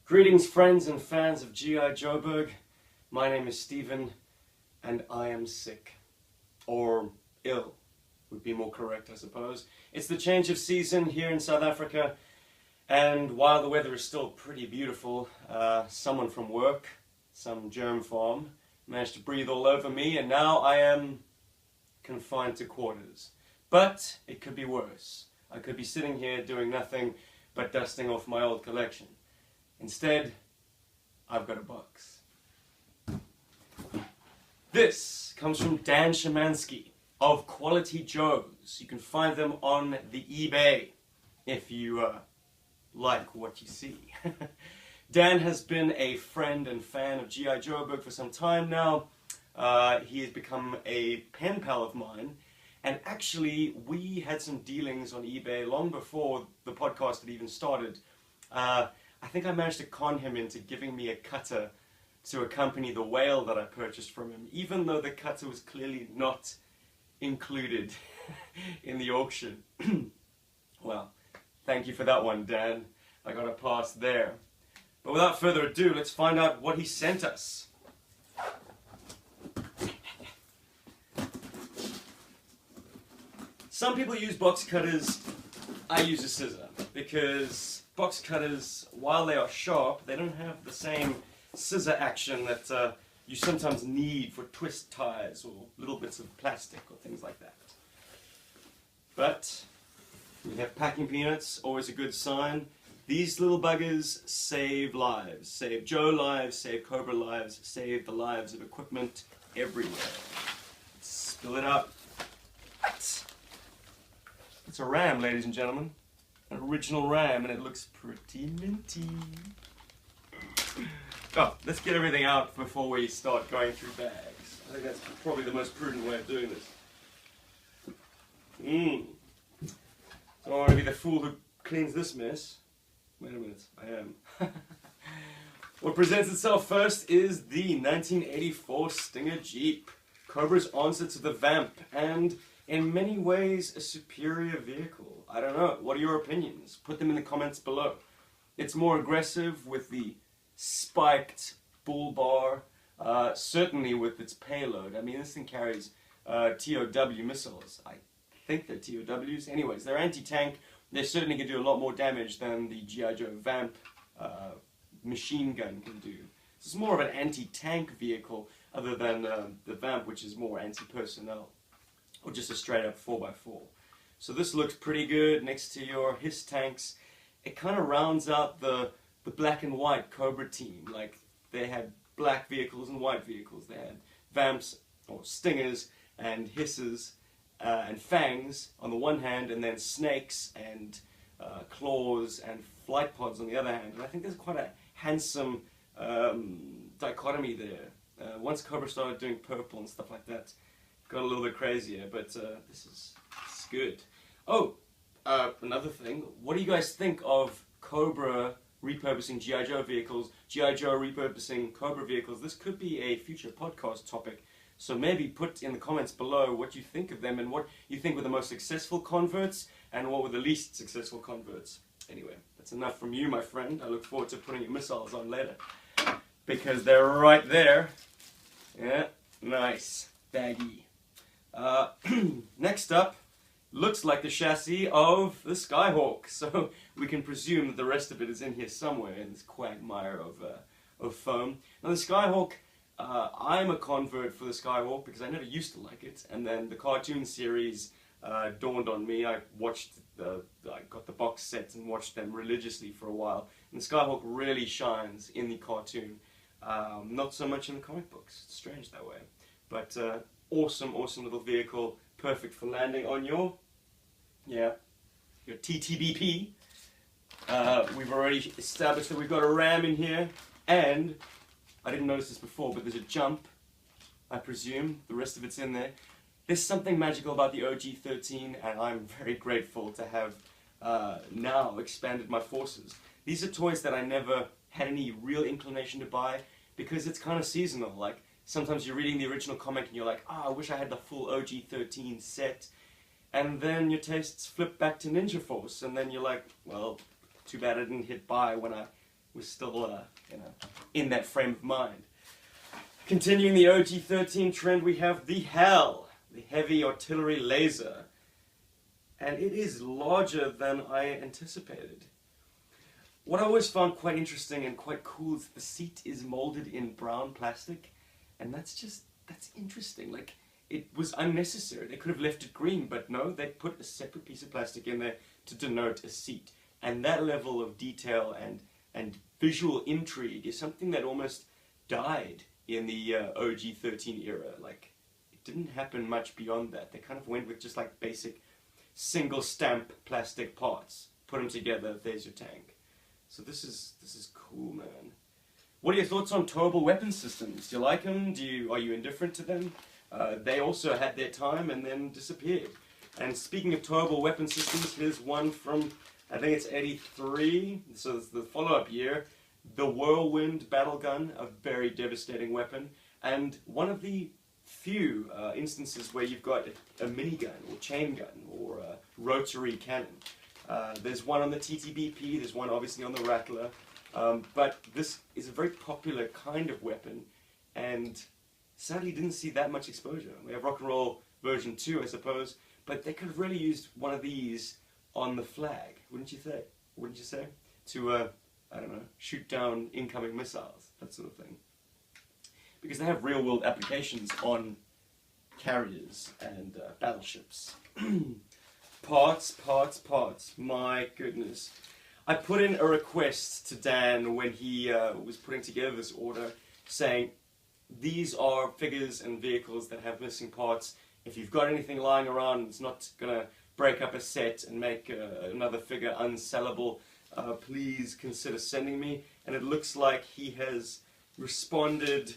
Greetings, friends and fans of GI Joburg. My name is Stephen, and I am sick. Or ill, would be more correct, I suppose. It's the change of season here in South Africa, and while the weather is still pretty beautiful, someone from work, some germ farm, managed to breathe all over me, and now I am confined to quarters. But it could be worse. I could be sitting here doing nothing but dusting off my old collection. Instead, I've got a box. This comes from Dan Szymanski of Quality Joes. You can find them on the eBay if you like what you see. Dan has been a friend and fan of GI Joburg for some time now. He has become a pen pal of mine, and actually we had some dealings on eBay long before the podcast had even started. I think I managed to con him into giving me a cutter to accompany the whale that I purchased from him, even though the cutter was clearly not included in the auction. Well, thank you for that one, Dan. I got a pass there. But without further ado, let's find out what he sent us. Some people use box cutters. I use a scissor because box cutters, while they are sharp, they don't have the same scissor action that you sometimes need for twist ties or little bits of plastic or things like that. But we have packing peanuts, always a good sign. These little buggers save lives. Save Joe lives, save Cobra lives, save the lives of equipment everywhere. Let's spill it out. It's a ram, ladies and gentlemen. An original ram, and it looks pretty minty. Oh, let's get everything out before we start going through bags. I think that's probably the most prudent way of doing this. So I want to be the fool who cleans this mess. Wait a minute, I am. What presents itself first is the 1984 Stinger Jeep. Cobra's answer to the Vamp, and in many ways a superior vehicle. I don't know, what are your opinions? Put them in the comments below. It's more aggressive with the spiked bull bar, certainly with its payload. I mean, this thing carries TOW missiles. I think they're TOWs. Anyways, they're anti-tank. They certainly can do a lot more damage than the GI Joe Vamp machine gun can do. This is more of an anti-tank vehicle other than the Vamp, which is more anti-personnel, or just a straight-up 4x4. So this looks pretty good next to your HISS tanks. It kind of rounds out the black and white Cobra team. Like, they had black vehicles and white vehicles. They had Vamps, or Stingers, and Hisses, and Fangs on the one hand, and then Snakes and Claws and Flight Pods on the other hand. And I think there's quite a handsome dichotomy there. Once Cobra started doing purple and stuff like that, it got a little bit crazier, but this is good. Oh, another thing. What do you guys think of Cobra repurposing GI Joe vehicles, GI Joe repurposing Cobra vehicles? This could be a future podcast topic. So maybe put in the comments below what you think of them and what you think were the most successful converts and what were the least successful converts. Anyway, that's enough from you, my friend. I look forward to putting your missiles on later, because they're right there. Yeah, nice. Baggy. Next up, looks like the chassis of the Skyhawk, so we can presume that the rest of it is in here somewhere in this quagmire of foam. Now the Skyhawk, I'm a convert for the Skyhawk because I never used to like it, and then the cartoon series dawned on me. I got the box set and watched them religiously for a while, and the Skyhawk really shines in the cartoon, not so much in the comic books. It's strange that way, but awesome little vehicle, perfect for landing on your TTBP. We've already established that we've got a ram in here, and I didn't notice this before, but there's a jump, I presume. The rest of it's in there. There's something magical about the OG-13, and I'm very grateful to have now expanded my forces. These are toys that I never had any real inclination to buy, because it's kind of seasonal. Like, sometimes you're reading the original comic and you're like, I wish I had the full OG-13 set. And then your tastes flip back to Ninja Force, and then you're like, well, too bad I didn't hit buy when I was still, you know, in that frame of mind. Continuing the OG13 trend, we have the HAL, the Heavy Artillery Laser. And it is larger than I anticipated. What I always found quite interesting and quite cool is the seat is molded in brown plastic. And that's interesting. Like, it was unnecessary. They could have left it green, but no, they put a separate piece of plastic in there to denote a seat. And that level of detail and visual intrigue is something that almost died in the OG13 era. Like, it didn't happen much beyond that. They kind of went with just like basic single stamp plastic parts. Put them together, there's your tank. So this is cool, man. What are your thoughts on towable weapon systems? Do you like them? Are you indifferent to them? They also had their time and then disappeared. And speaking of towable weapon systems, here's one from, I think it's 83, so it's the follow-up year. The Whirlwind Battle Gun, a very devastating weapon, and one of the few instances where you've got a minigun or chain gun or a rotary cannon. There's one on the TTBP, there's one obviously on the Rattler, but this is a very popular kind of weapon and sadly didn't see that much exposure. We have Rock and Roll version 2, I suppose, but they could have really used one of these on the flag, wouldn't you say? Wouldn't you say? To, I don't know, shoot down incoming missiles, that sort of thing. Because they have real-world applications on carriers and battleships. Parts. My goodness. I put in a request to Dan when he was putting together this order, saying, these are figures and vehicles that have missing parts. If you've got anything lying around, it's not going to break up a set and make another figure unsellable, please consider sending me. And it looks like he has responded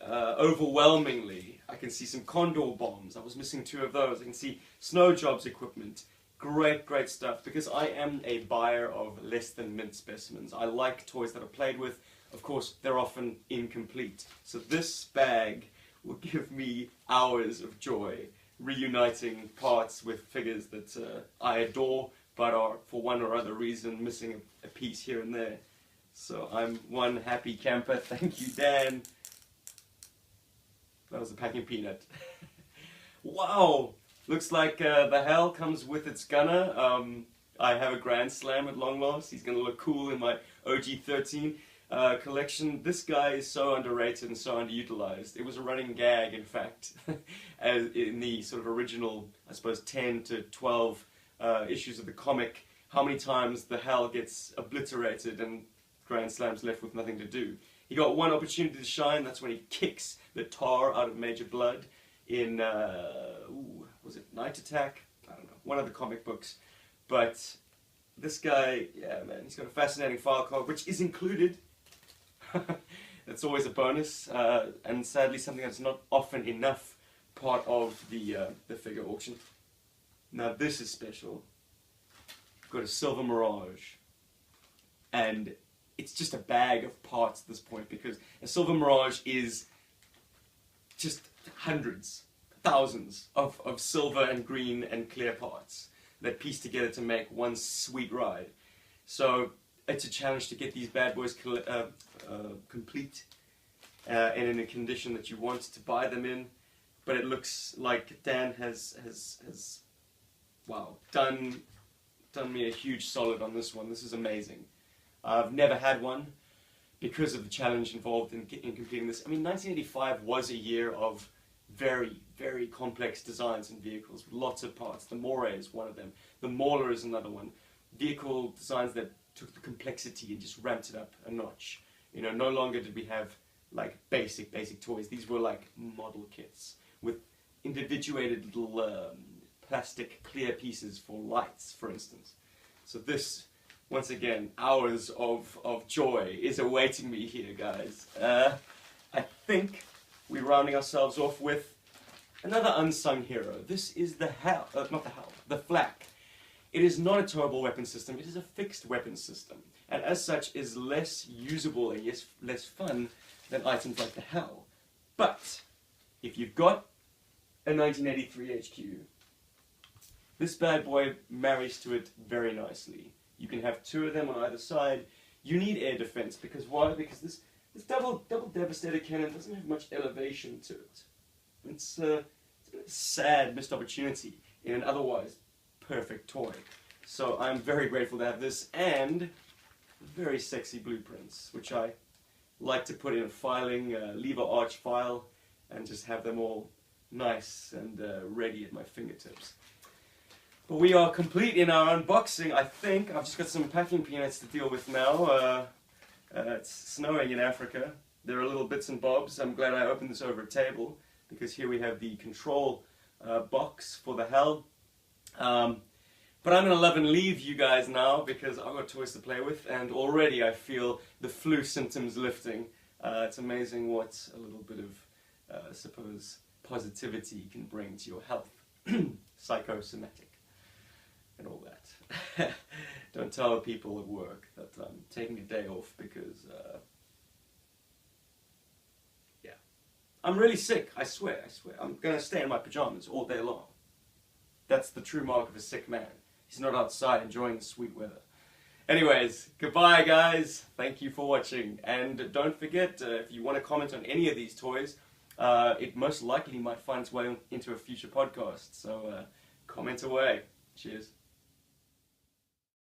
overwhelmingly. I can see some Condor bombs. I was missing 2 of those. I can see Snow Jobs equipment. Great stuff, because I am a buyer of less than mint specimens. I like toys that are played with. Of course, they're often incomplete. So this bag will give me hours of joy reuniting parts with figures that I adore, but are, for one or other reason, missing a piece here and there. So I'm one happy camper. Thank you, Dan. That was a packing peanut. Wow! Looks like the HAL comes with its gunner. I have a Grand Slam at long last. He's going to look cool in my OG13 collection. This guy is so underrated and so underutilized. It was a running gag, in fact, as in the sort of original, I suppose, 10 to 12 issues of the comic, how many times the HAL gets obliterated and Grand Slam's left with nothing to do. He got one opportunity to shine, that's when he kicks the tar out of Major Blood in, was it Night Attack? I don't know, one of the comic books. But this guy, yeah man, he's got a fascinating file card, which is included. That's always a bonus, and sadly something that's not often enough part of the figure auction. Now this is special. I've got a Silver Mirage, and it's just a bag of parts at this point, because a Silver Mirage is just hundreds, thousands of silver and green and clear parts that piece together to make one sweet ride. So it's a challenge to get these bad boys complete and in a condition that you want to buy them in. But it looks like Dan has wow, done me a huge solid on this one. This is amazing. I've never had one because of the challenge involved in completing this. I mean, 1985 was a year of very complex designs and vehicles with lots of parts. The Moray is one of them. The Mauler is another one. Vehicle designs that took the complexity and just ramped it up a notch. You know, no longer did we have like basic toys. These were like model kits with individuated little plastic clear pieces for lights, for instance. So this, once again, hours of joy is awaiting me here, guys. I think we're rounding ourselves off with another unsung hero. This is the HAL, not the HAL, the Flak. It is not a towable weapon system, it is a fixed weapon system, and as such is less usable and yes, less fun than items like the HAL. But if you've got a 1983 HQ, this bad boy marries to it very nicely. You can have 2 of them on either side. You need air defense, because why? Because this double devastator cannon doesn't have much elevation to it. It's a bit of a sad missed opportunity in an otherwise perfect toy. So I'm very grateful to have this, and very sexy blueprints, which I like to put in a filing, lever arch file, and just have them all nice and ready at my fingertips. But we are complete in our unboxing, I think. I've just got some packing peanuts to deal with now. It's snowing in Africa. There are little bits and bobs. I'm glad I opened this over a table, because here we have the control box for the helm. But I'm going to love and leave you guys now, because I've got toys to play with, and already I feel the flu symptoms lifting. It's amazing what a little bit of, I suppose, positivity can bring to your health. Psychosomatic and all that. Don't tell the people at work that I'm taking a day off because, yeah. I'm really sick, I swear. I'm going to stay in my pajamas all day long. That's the true mark of a sick man. He's not outside enjoying the sweet weather. Anyways, goodbye guys. Thank you for watching. And don't forget, if you want to comment on any of these toys, it most likely might find its way into a future podcast. So comment away. Cheers.